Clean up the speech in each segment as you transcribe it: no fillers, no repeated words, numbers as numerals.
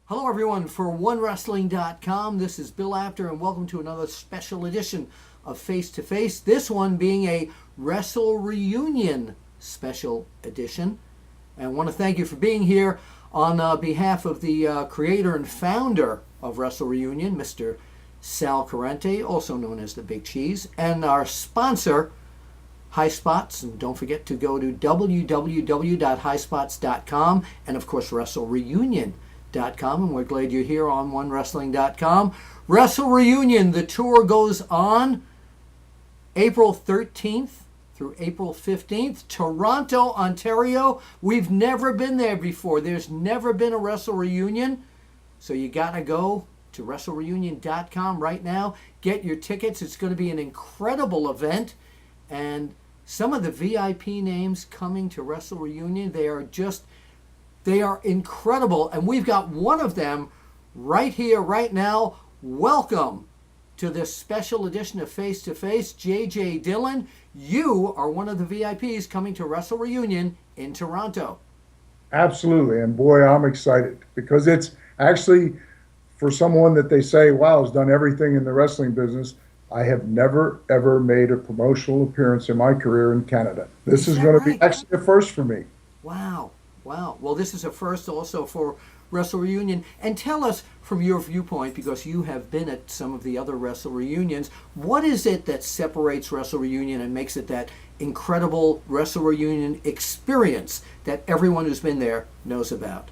Hello, everyone, for OneWrestling.com. This is Bill Apter, and welcome to another special edition of Face to Face. This one being a Wrestle-Reunion special edition. And I want to thank you for being here on behalf of the creator and founder of Wrestle-Reunion, Mr. Sal Corrente, also known as the Big Cheese, and our sponsor, High Spots. And don't forget to go to www.highspots.com and, of course, Wrestle-Reunion.com. And we're glad you're here on OneWrestling.com. Wrestle Reunion, the tour goes on April 13th through April 15th. Toronto, Ontario. We've never been there before. There's never been a Wrestle Reunion. So you got to go to WrestleReunion.com right now. Get your tickets. It's going to be an incredible event. And some of the VIP names coming to Wrestle Reunion, they are incredible, and we've got one of them right here, right now. Welcome to this special edition of Face to Face. JJ Dillon, you are one of the VIPs coming to Wrestle Reunion in Toronto. Absolutely, and boy, I'm excited because it's actually, for someone that they say, wow, has done everything in the wrestling business, I have never, ever made a promotional appearance in my career in Canada. This is going to be actually a first for me. Wow. Wow. Well, this is a first also for Wrestle Reunion. And tell us from your viewpoint, because you have been at some of the other Wrestle Reunions, what is it that separates Wrestle Reunion and makes it that incredible Wrestle Reunion experience that everyone who's been there knows about?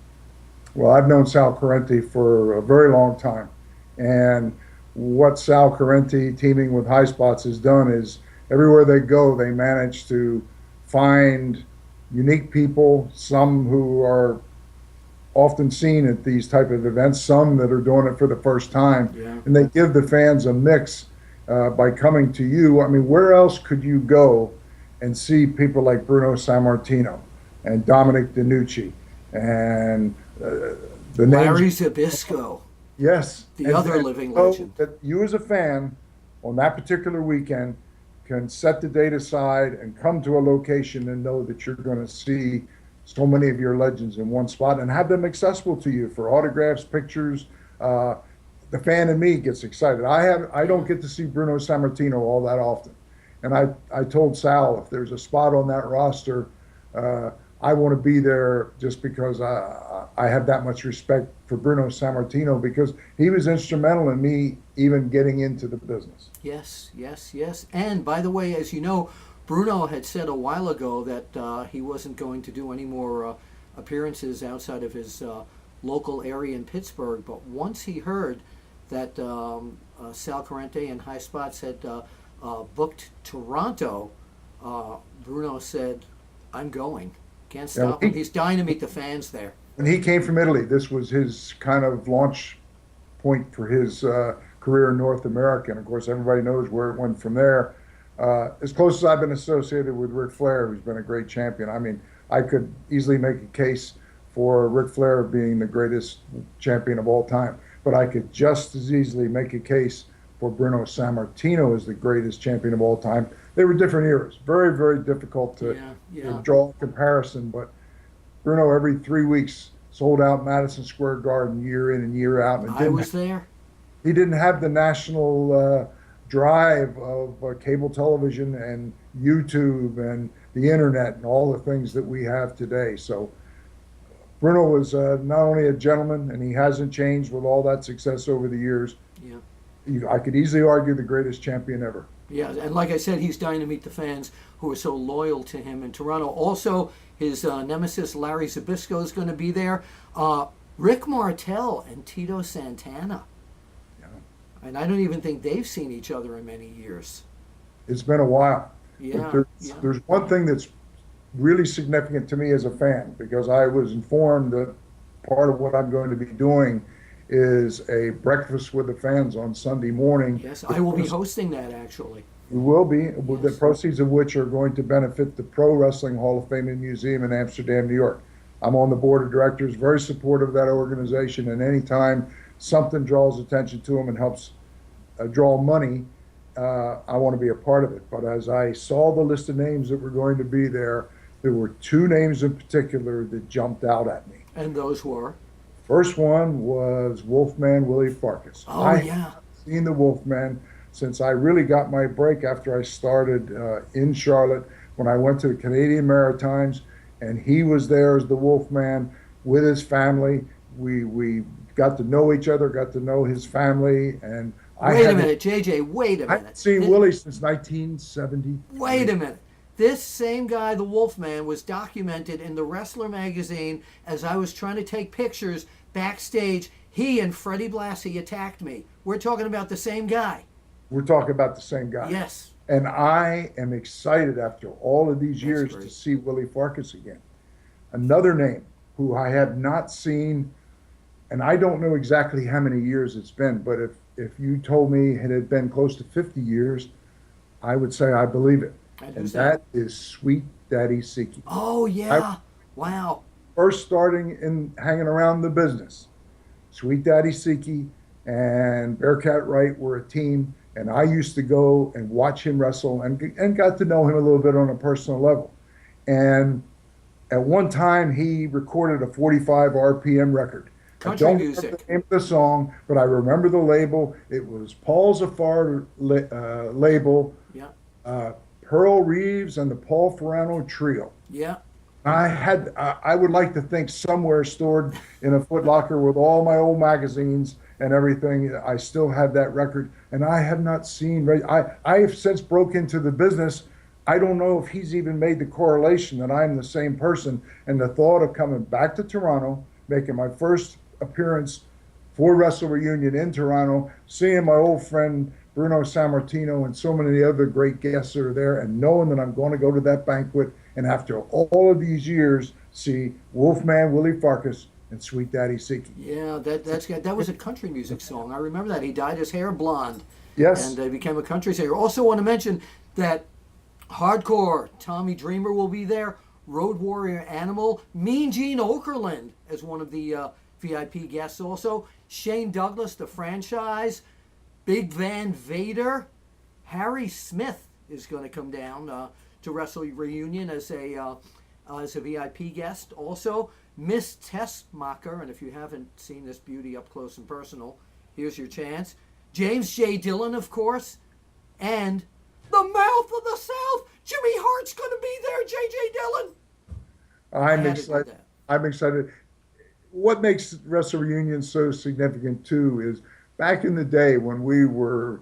Well, I've known Sal Corrente for a very long time. And what Sal Corrente teaming with High Spots has done is everywhere they go, they manage to find unique people, some who are often seen at these type of events, some that are doing it for the first time. Yeah. And they give the fans a mix by coming to you. I mean, where else could you go and see people like Bruno Sammartino and Dominic DeNucci and the Larry Zbyszko. Yes. The other living legend. That you as a fan on that particular weekend can set the date aside and come to a location and know that you're going to see so many of your legends in one spot and have them accessible to you for autographs, pictures. The fan in me gets excited. I don't get to see Bruno Sammartino all that often. And I told Sal, if there's a spot on that roster, I want to be there just because I have that much respect for Bruno Sammartino because he was instrumental in me even getting into the business. Yes, yes, yes. And by the way, as you know, Bruno had said a while ago that he wasn't going to do any more appearances outside of his local area in Pittsburgh. But once he heard that Sal Corrente and High Spots had booked Toronto, Bruno said, I'm going. Can't stop him. He's dying to meet the fans there. When he came from Italy, this was his kind of launch point for his career in North America. And of course, everybody knows where it went from there. As close as I've been associated with Ric Flair, who's been a great champion, I mean, I could easily make a case for Ric Flair being the greatest champion of all time. But I could just as easily make a case for Bruno Sammartino as the greatest champion of all time. They were different eras. Very, very difficult to draw a comparison. But Bruno, every 3 weeks, sold out Madison Square Garden year in and year out. And I was there. He didn't have the national drive of cable television and YouTube and the internet and all the things that we have today. So Bruno was not only a gentleman, and he hasn't changed with all that success over the years. Yeah. I could easily argue the greatest champion ever. Yeah, and like I said, he's dying to meet the fans who are so loyal to him in Toronto. Also, his nemesis, Larry Zbyszko, is going to be there. Rick Martel and Tito Santana. Yeah. And I don't even think they've seen each other in many years. It's been a while. Yeah. There's one thing that's really significant to me as a fan, because I was informed that part of what I'm going to be doing is a breakfast with the fans on Sunday morning. Yes, I will be hosting that, actually. You will be, with the proceeds of which are going to benefit the Pro Wrestling Hall of Fame and Museum in Amsterdam, New York. I'm on the board of directors, very supportive of that organization, and anytime something draws attention to them and helps draw money, I want to be a part of it. But as I saw the list of names that were going to be there, there were two names in particular that jumped out at me. And those were? First one was Wolfman Willie Farkas. Oh, I yeah. have seen the Wolfman since I really got my break after I started in Charlotte when I went to the Canadian Maritimes, and he was there as the Wolfman with his family. We got to know each other, got to know his family, and Wait a minute, JJ, wait a I hadn't minute. seen Willie since 1973. Wait a minute. This same guy, the Wolfman, was documented in the Wrestler magazine as I was trying to take pictures backstage. He and Freddie Blassie attacked me. We're talking about the same guy. We're talking about the same guy. Yes. And I am excited after all of these years great. to see Willie Farkas again. Another name who I have not seen, and I don't know exactly how many years it's been, but if you told me it had been close to 50 years, I would say I believe it. And that is Sweet Daddy Siki. Oh, yeah. Wow. First starting in hanging around the business, Sweet Daddy Siki and Bearcat Wright were a team, and I used to go and watch him wrestle and got to know him a little bit on a personal level. And at one time, he recorded a 45 RPM record. Country I don't music. remember the name of the song, but I remember the label. It was Paul Zafar label, Yeah. Pearl Reeves and the Paul Ferrano Trio. Yeah. I would like to think somewhere stored in a Foot Locker with all my old magazines and everything. I still have that record, and I have not seen. I have since broke into the business. I don't know if he's even made the correlation that I'm the same person. And the thought of coming back to Toronto, making my first appearance for Wrestle Reunion in Toronto, seeing my old friend Bruno Sammartino and so many other great guests that are there, and knowing that I'm going to go to that banquet, and after all of these years, see Wolfman Willie Farkas and Sweet Daddy Siki. Yeah, that was a country music song. I remember that. He dyed his hair blonde. Yes. And became a country singer. Also want to mention that Hardcore Tommy Dreamer will be there. Road Warrior Animal. Mean Gene Okerlund as one of the VIP guests also. Shane Douglas, the franchise. Big Van Vader. Harry Smith is going to come down to Wrestle Reunion as a VIP guest. Also, Miss Tessmacher, and if you haven't seen this beauty up close and personal, here's your chance. James J. Dillon, of course, and the Mouth of the South. Jimmy Hart's going to be there. JJ Dillon. I'm excited. I'm excited. What makes Wrestle Reunion so significant too is back in the day when we were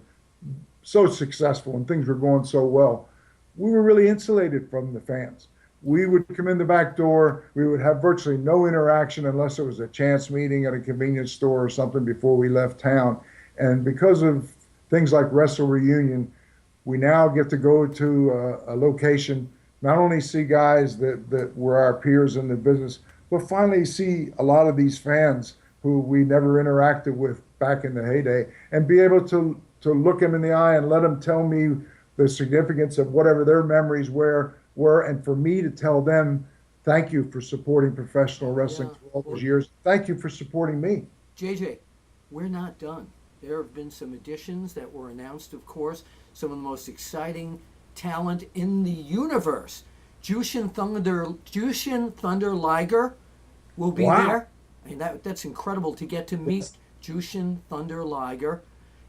so successful and things were going so well, we were really insulated from the fans. We would come in the back door. We would have virtually no interaction unless it was a chance meeting at a convenience store or something before we left town. And because of things like Wrestle Reunion, we now get to go to a location, not only see guys that were our peers in the business, but finally see a lot of these fans who we never interacted with back in the heyday, and be able to look them in the eye and let them tell me the significance of whatever their memories were, and for me to tell them, thank you for supporting professional wrestling for all those years. Thank you for supporting me. JJ, we're not done. There have been some additions that were announced, of course. Some of the most exciting talent in the universe. Jushin Thunder Liger will be there. I mean, that's incredible to get to meet Jushin Thunder Liger.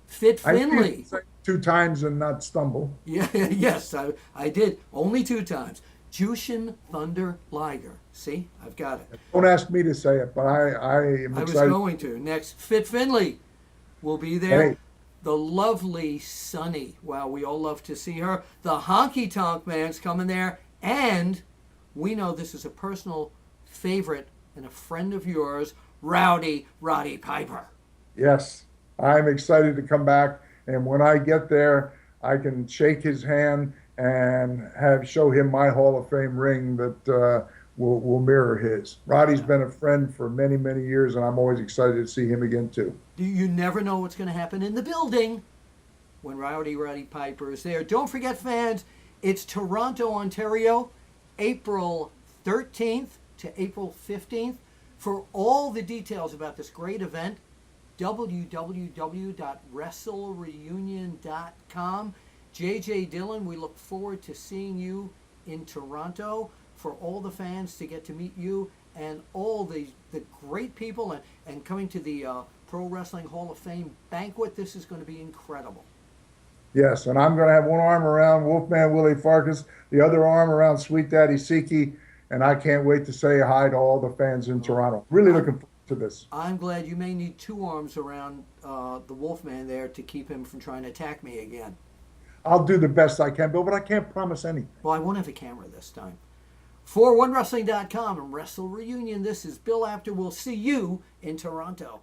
Fit Finlay. I 2 times and not stumble. Yeah, yes, I did. Only 2 times. Jushin Thunder Liger. See, I've got it. Don't ask me to say it, but I am excited. I was going to. Next, Fit Finlay will be there. Hey. The lovely Sunny. Wow, we all love to see her. The Honky Tonk Man's coming there. And we know this is a personal favorite and a friend of yours, Roddy Piper. Yes, I'm excited to come back. And when I get there, I can shake his hand and show him my Hall of Fame ring that will mirror his. Roddy's been a friend for many, many years, and I'm always excited to see him again, too. You never know what's going to happen in the building when Roddy Piper is there. Don't forget, fans, it's Toronto, Ontario, April 13th to April 15th. For all the details about this great event, www.wrestlereunion.com. JJ Dillon, we look forward to seeing you in Toronto. for all the fans to get to meet you and all the great people and coming to the Pro Wrestling Hall of Fame banquet. This is going to be incredible. Yes, and I'm going to have one arm around Wolfman Willie Farkas, the other arm around Sweet Daddy Siki, and I can't wait to say hi to all the fans in Toronto. Really looking forward to this. I'm glad you may need two arms around the Wolfman there to keep him from trying to attack me again. I'll do the best I can, Bill, but I can't promise anything. Well, I won't have a camera this time. For OneWrestling.com and Wrestle Reunion, this is Bill Apter. We'll see you in Toronto.